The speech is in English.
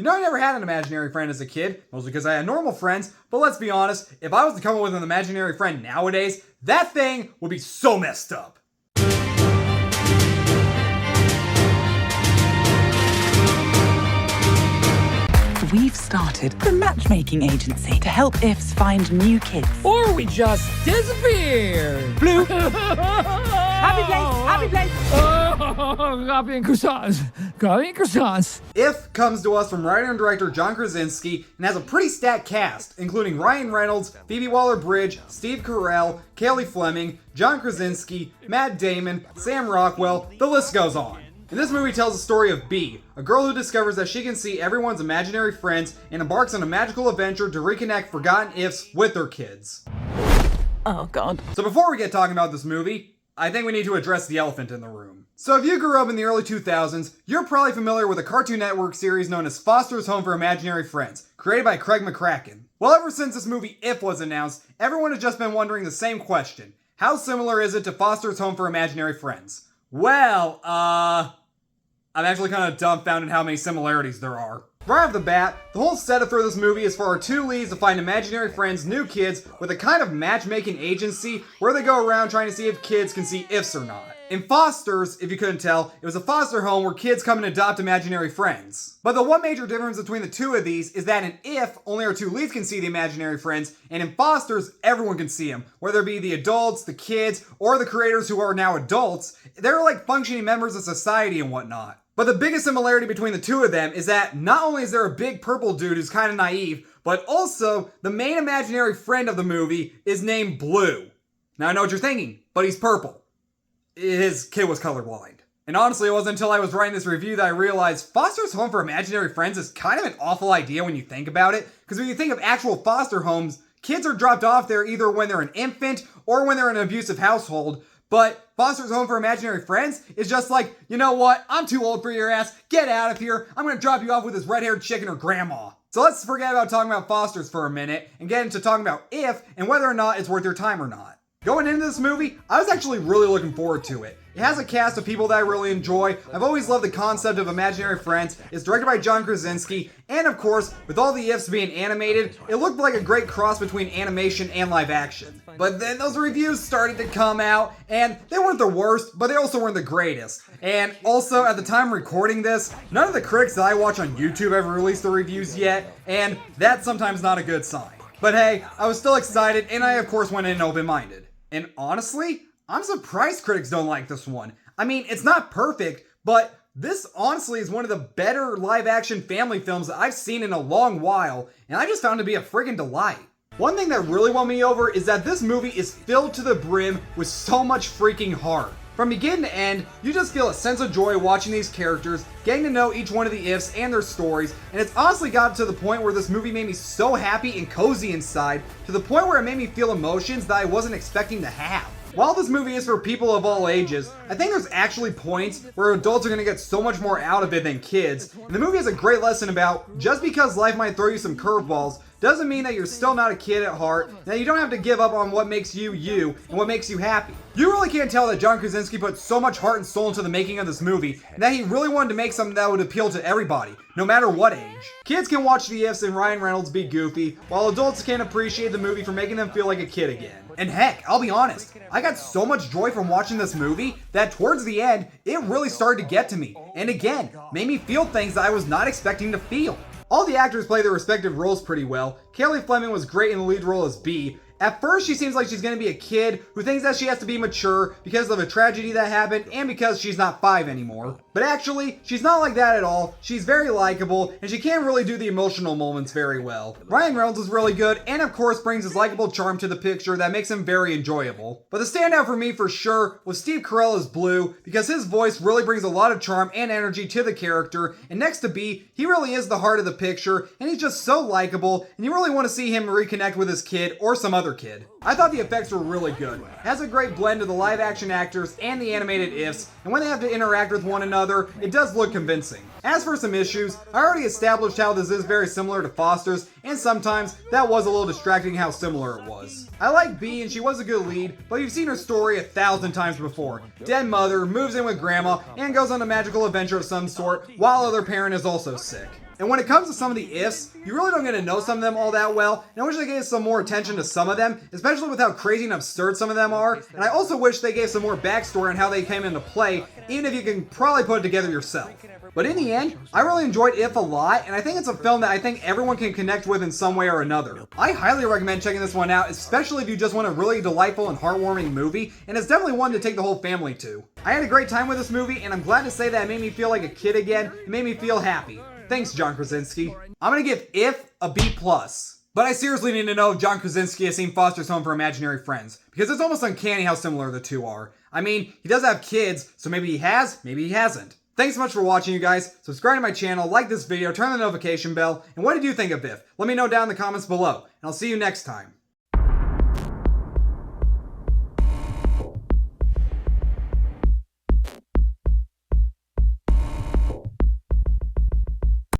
You know, I never had an imaginary friend as a kid, mostly because I had normal friends, but let's be honest, if I was to come up with an imaginary friend nowadays, that thing would be so messed up. We've started the matchmaking agency to help IFs find new kids. Or we just disappear. Blue. Happy place, happy place. Oh, coffee and croissants. Coffee and croissants. If comes to us from writer and director John Krasinski and has a pretty stacked cast, including Ryan Reynolds, Phoebe Waller-Bridge, Steve Carrell, Cailey Fleming, John Krasinski, Matt Damon, Sam Rockwell, the list goes on. And this movie tells the story of Bee, a girl who discovers that she can see everyone's imaginary friends and embarks on a magical adventure to reconnect forgotten ifs with their kids. Oh, God. So before we get talking about this movie, I think we need to address the elephant in the room. So if you grew up in the early 2000s, you're probably familiar with a Cartoon Network series known as Foster's Home for Imaginary Friends, created by Craig McCracken. Well, ever since this movie If was announced, everyone has just been wondering the same question. How similar is it to Foster's Home for Imaginary Friends? Well, I'm actually kind of dumbfounded how many similarities there are. Right off the bat, the whole setup for this movie is for our two leads to find imaginary friends, new kids, with a kind of matchmaking agency where they go around trying to see if kids can see ifs or not. In Foster's, if you couldn't tell, it was a foster home where kids come and adopt imaginary friends. But the one major difference between the two of these is that in If, only our two leads can see the imaginary friends, and in Foster's, everyone can see them. Whether it be the adults, the kids, or the creators who are now adults, they're like functioning members of society and whatnot. But the biggest similarity between the two of them is that not only is there a big purple dude who's kind of naive, but also the main imaginary friend of the movie is named Blue. Now I know what you're thinking, but he's purple. His kid was colorblind. And honestly, it wasn't until I was writing this review that I realized Foster's Home for Imaginary Friends is kind of an awful idea when you think about it. Because when you think of actual foster homes, kids are dropped off there either when they're an infant or when they're in an abusive household. But Foster's Home for Imaginary Friends is just like, you know what, I'm too old for your ass, get out of here, I'm gonna drop you off with this red-haired chick and her grandma. So let's forget about talking about Foster's for a minute and get into talking about If and whether or not it's worth your time or not. Going into this movie, I was actually really looking forward to it. It has a cast of people that I really enjoy. I've always loved the concept of imaginary friends. It's directed by John Krasinski, and of course, with all the ifs being animated, it looked like a great cross between animation and live action. But then those reviews started to come out, and they weren't the worst, but they also weren't the greatest. And also, at the time recording this, none of the critics that I watch on YouTube have released the reviews yet, and that's sometimes not a good sign. But hey, I was still excited, and I of course went in open-minded. And honestly, I'm surprised critics don't like this one. I mean, it's not perfect, but this honestly is one of the better live-action family films that I've seen in a long while, and I just found it to be a friggin' delight. One thing that really won me over is that this movie is filled to the brim with so much freaking heart. From beginning to end, you just feel a sense of joy watching these characters, getting to know each one of the ifs and their stories, and it's honestly gotten to the point where this movie made me so happy and cozy inside, to the point where it made me feel emotions that I wasn't expecting to have. While this movie is for people of all ages, I think there's actually points where adults are going to get so much more out of it than kids, and the movie has a great lesson about just because life might throw you some curveballs, doesn't mean that you're still not a kid at heart, and that you don't have to give up on what makes you you, and what makes you happy. You really can't tell that John Krasinski put so much heart and soul into the making of this movie, and that he really wanted to make something that would appeal to everybody, no matter what age. Kids can watch the ifs and Ryan Reynolds be goofy, while adults can appreciate the movie for making them feel like a kid again. And heck, I'll be honest, I got so much joy from watching this movie that towards the end, it really started to get to me, and again, made me feel things that I was not expecting to feel. All the actors play their respective roles pretty well. Cailey Fleming was great in the lead role as Bee. At first, she seems like she's going to be a kid who thinks that she has to be mature because of a tragedy that happened and because she's not 5 anymore. But actually, she's not like that at all. She's very likable, and she can really do the emotional moments very well. Ryan Reynolds is really good, and of course brings his likable charm to the picture that makes him very enjoyable. But the standout for me for sure was Steve Carrell as Blue, because his voice really brings a lot of charm and energy to the character, and next to Bee, he really is the heart of the picture, and he's just so likable, and you really want to see him reconnect with his kid or some other kid. I thought the effects were really good. It has a great blend of the live action actors and the animated ifs, and when they have to interact with one another, it does look convincing. As for some issues, I already established how this is very similar to Foster's, and sometimes that was a little distracting how similar it was. I like Bee and she was a good lead, but you've seen her story 1,000 times before. Dead mother, moves in with grandma, and goes on a magical adventure of some sort, while other parent is also sick. And when it comes to some of the ifs, you really don't get to know some of them all that well, and I wish they gave some more attention to some of them, especially with how crazy and absurd some of them are, and I also wish they gave some more backstory on how they came into play, even if you can probably put it together yourself. But in the end, I really enjoyed If a lot, and I think it's a film that I think everyone can connect with in some way or another. I highly recommend checking this one out, especially if you just want a really delightful and heartwarming movie, and it's definitely one to take the whole family to. I had a great time with this movie, and I'm glad to say that it made me feel like a kid again. It made me feel happy. Thanks, John Krasinski. I'm gonna give If a B+. But I seriously need to know if John Krasinski has seen Foster's Home for Imaginary Friends, because it's almost uncanny how similar the two are. I mean, he does have kids, so maybe he has, maybe he hasn't. Thanks so much for watching, you guys. Subscribe to my channel, like this video, turn on the notification bell, and what did you think of If? Let me know down in the comments below, and I'll see you next time.